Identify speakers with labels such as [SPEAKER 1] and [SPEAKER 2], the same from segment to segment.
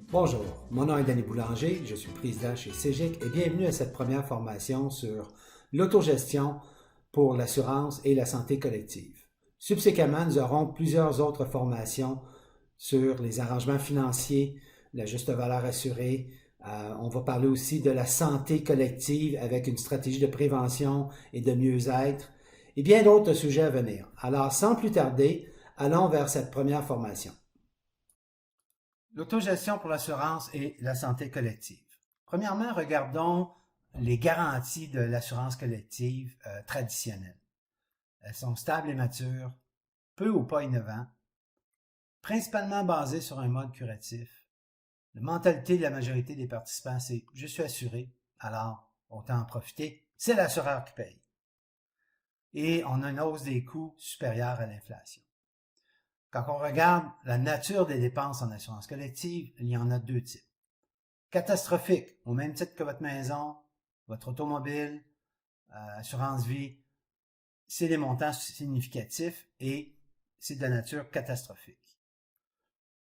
[SPEAKER 1] Bonjour, mon nom est Danny Boulanger, je suis président chez CEGIC et bienvenue à cette première formation sur l'autogestion pour l'assurance et la santé collective. Subséquemment, nous aurons plusieurs autres formations sur les arrangements financiers, la juste valeur assurée. On va parler aussi de la santé collective avec une stratégie de prévention et de mieux-être et bien d'autres sujets à venir. Alors, sans plus tarder, allons vers cette première formation. L'autogestion pour l'assurance et la santé collective. Premièrement, regardons les garanties de l'assurance collective traditionnelle. Elles sont stables et matures, peu ou pas innovantes, principalement basées sur un mode curatif. La mentalité de la majorité des participants, c'est « je suis assuré, alors autant en profiter, c'est l'assureur qui paye ». Et on a une hausse des coûts supérieure à l'inflation. Quand on regarde la nature des dépenses en assurance collective, il y en a deux types. Catastrophique, au même titre que votre maison, votre automobile, assurance vie, c'est des montants significatifs et c'est de nature catastrophique.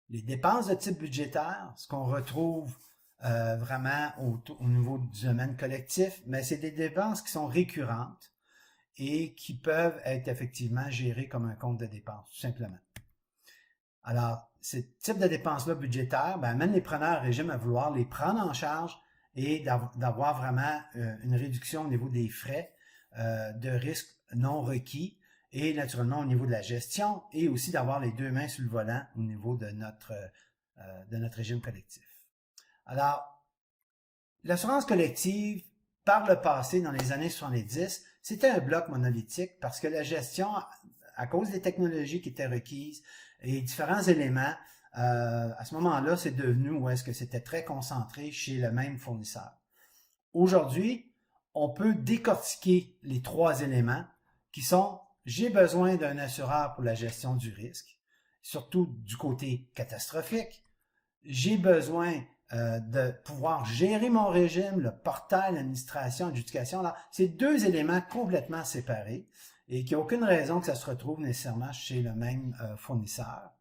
[SPEAKER 1] Les dépenses de type budgétaire, ce qu'on retrouve vraiment au niveau du domaine collectif, mais c'est des dépenses qui sont récurrentes et qui peuvent être effectivement gérées comme un compte de dépenses, tout simplement. Alors, ce type de dépenses-là budgétaires amène les preneurs en régime à vouloir les prendre en charge et d'avoir vraiment une réduction au niveau des frais de risques non requis et naturellement au niveau de la gestion et aussi d'avoir les deux mains sur le volant au niveau de notre régime collectif. Alors, l'assurance collective, par le passé, dans les années 70, c'était un bloc monolithique parce que la gestion, à cause des technologies qui étaient requises et différents éléments, à ce moment-là, c'est devenu où est-ce que c'était très concentré chez le même fournisseur. Aujourd'hui, on peut décortiquer les trois éléments qui sont « j'ai besoin d'un assureur pour la gestion du risque », surtout du côté catastrophique, « j'ai besoin de pouvoir gérer mon régime, le portail, l'administration, l'adjudication ». Alors, c'est deux éléments complètement séparés et qu'il n'y a aucune raison que ça se retrouve nécessairement chez le même fournisseur.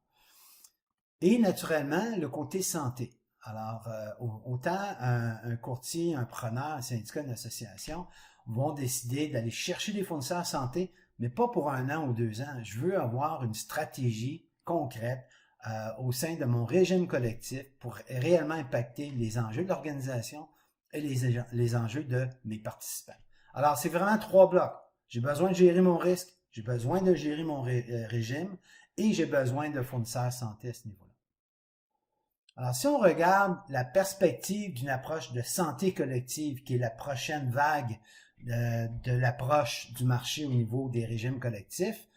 [SPEAKER 1] Et naturellement, le côté santé. Alors, autant un courtier, un preneur, un syndicat, une association vont décider d'aller chercher des fournisseurs santé, mais pas pour 1 an ou 2 ans. Je veux avoir une stratégie concrète au sein de mon régime collectif pour réellement impacter les enjeux de l'organisation et les enjeux de mes participants. Alors, c'est vraiment 3 blocs. J'ai besoin de gérer mon risque, j'ai besoin de gérer mon régime et j'ai besoin de fournisseurs santé à ce niveau-là. Alors, si on regarde la perspective d'une approche de santé collective, qui est la prochaine vague de l'approche du marché au niveau des régimes collectifs,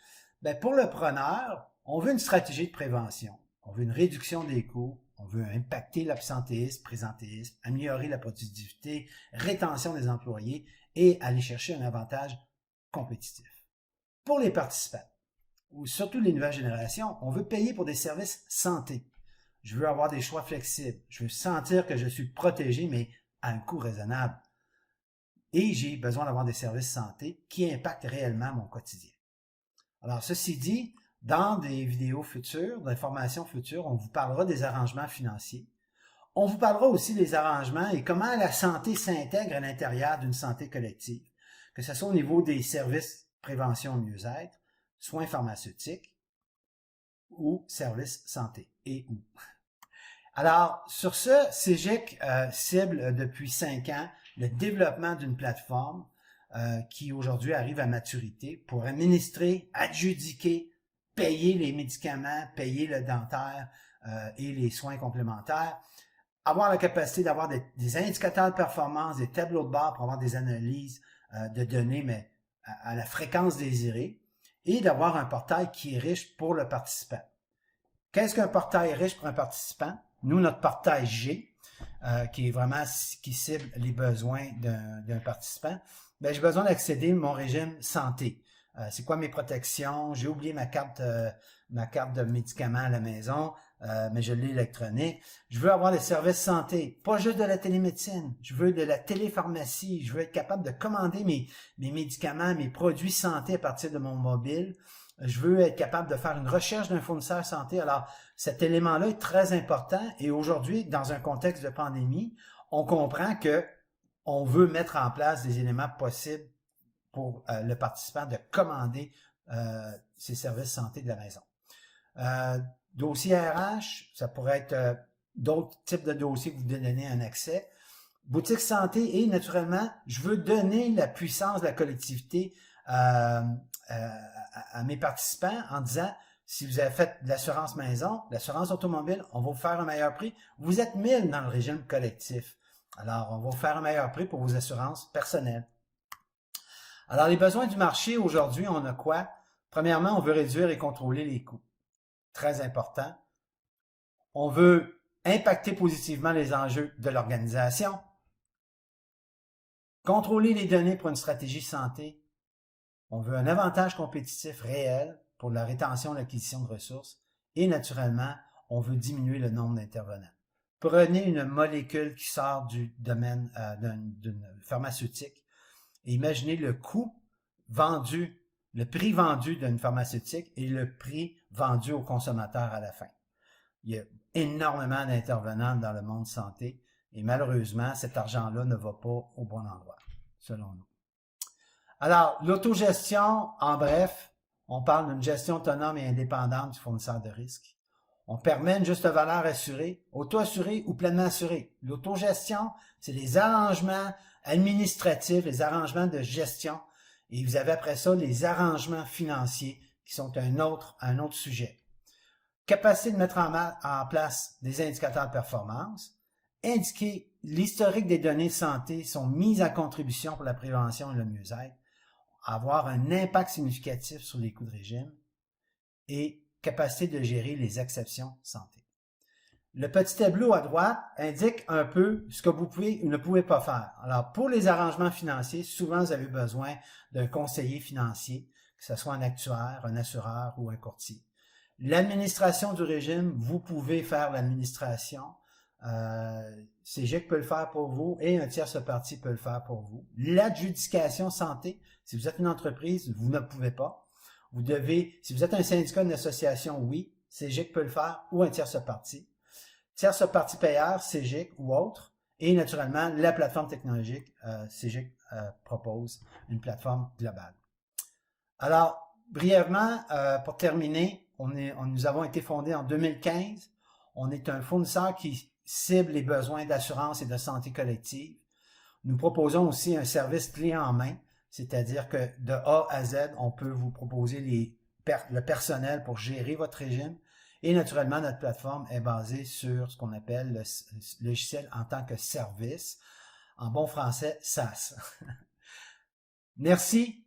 [SPEAKER 1] pour le preneur, on veut une stratégie de prévention, on veut une réduction des coûts, on veut impacter l'absentéisme, présentéisme, améliorer la productivité, rétention des employés et aller chercher un avantage compétitif. Pour les participants, ou surtout les nouvelles générations, on veut payer pour des services santé. Je veux avoir des choix flexibles. Je veux sentir que je suis protégé, mais à un coût raisonnable. Et j'ai besoin d'avoir des services santé qui impactent réellement mon quotidien. Alors, ceci dit, dans des vidéos futures, dans des formations futures, on vous parlera des arrangements financiers. On vous parlera aussi des arrangements et comment la santé s'intègre à l'intérieur d'une santé collective, que ce soit au niveau des services prévention mieux-être, soins pharmaceutiques ou services santé et ou. Alors, sur ce, CEGIC cible depuis 5 ans le développement d'une plateforme qui aujourd'hui arrive à maturité pour administrer, adjudiquer, payer les médicaments, payer le dentaire et les soins complémentaires, avoir la capacité d'avoir des indicateurs de performance, des tableaux de bord pour avoir des analyses de données, mais à la fréquence désirée, et d'avoir un portail qui est riche pour le participant. Qu'est-ce qu'un portail riche pour un participant? Nous, notre portail G, qui est vraiment qui cible les besoins d'un participant, j'ai besoin d'accéder à mon régime santé. C'est quoi mes protections? J'ai oublié ma carte de médicaments à la maison, mais je l'ai électronique. Je veux avoir des services santé, pas juste de la télémédecine. Je veux de la télépharmacie. Je veux être capable de commander mes médicaments, mes produits santé à partir de mon mobile. Je veux être capable de faire une recherche d'un fournisseur santé. Alors, cet élément-là est très important et aujourd'hui, dans un contexte de pandémie, on comprend que on veut mettre en place des éléments possibles pour le participant de commander ses services santé de la maison. Dossier RH, ça pourrait être d'autres types de dossiers que vous donnez un accès. Boutique santé et naturellement, je veux donner la puissance de la collectivité à mes participants en disant, si vous avez fait de l'assurance maison, l'assurance automobile, on va vous faire un meilleur prix. Vous êtes 1000 dans le régime collectif. Alors, on va vous faire un meilleur prix pour vos assurances personnelles. Alors, les besoins du marché, aujourd'hui, on a quoi? Premièrement, on veut réduire et contrôler les coûts. Très important. On veut impacter positivement les enjeux de l'organisation. Contrôler les données pour une stratégie santé. On veut un avantage compétitif réel pour la rétention et l'acquisition de ressources. Et naturellement, on veut diminuer le nombre d'intervenants. Prenez une molécule qui sort du domaine d'une pharmaceutique et imaginez le coût vendu, le prix vendu d'une pharmaceutique et le prix vendu au consommateur à la fin. Il y a énormément d'intervenants dans le monde santé et malheureusement, cet argent-là ne va pas au bon endroit, selon nous. Alors, l'autogestion, en bref, on parle d'une gestion autonome et indépendante du fournisseur de risque. On permet une juste valeur assurée, auto-assurée ou pleinement assurée. L'autogestion, c'est les arrangements administratifs, les arrangements de gestion. Et vous avez après ça les arrangements financiers qui sont un autre sujet. Capacité de mettre en place des indicateurs de performance. Indiquer l'historique des données de santé sont mises à contribution pour la prévention et le mieux-être. Avoir un impact significatif sur les coûts de régime. Et capacité de gérer les exceptions santé. Le petit tableau à droite indique un peu ce que vous pouvez ou ne pouvez pas faire. Alors, pour les arrangements financiers, souvent vous avez besoin d'un conseiller financier, que ce soit un actuaire, un assureur ou un courtier. L'administration du régime, vous pouvez faire l'administration. CGIC peut le faire pour vous et un tierce parti peut le faire pour vous. L'adjudication santé, si vous êtes une entreprise, vous ne pouvez pas. Vous devez, si vous êtes un syndicat, une association, oui, CGIC peut le faire ou un tierce parti. Tierce parti payeur, CGIC ou autre. Et naturellement, la plateforme technologique, CGIC propose une plateforme globale. Alors, brièvement, pour terminer, nous avons été fondés en 2015. On est un fournisseur qui cible les besoins d'assurance et de santé collective. Nous proposons aussi un service clé en main. C'est-à-dire que de A à Z, on peut vous proposer le personnel pour gérer votre régime. Et naturellement, notre plateforme est basée sur ce qu'on appelle le logiciel en tant que service. En bon français, SaaS. Merci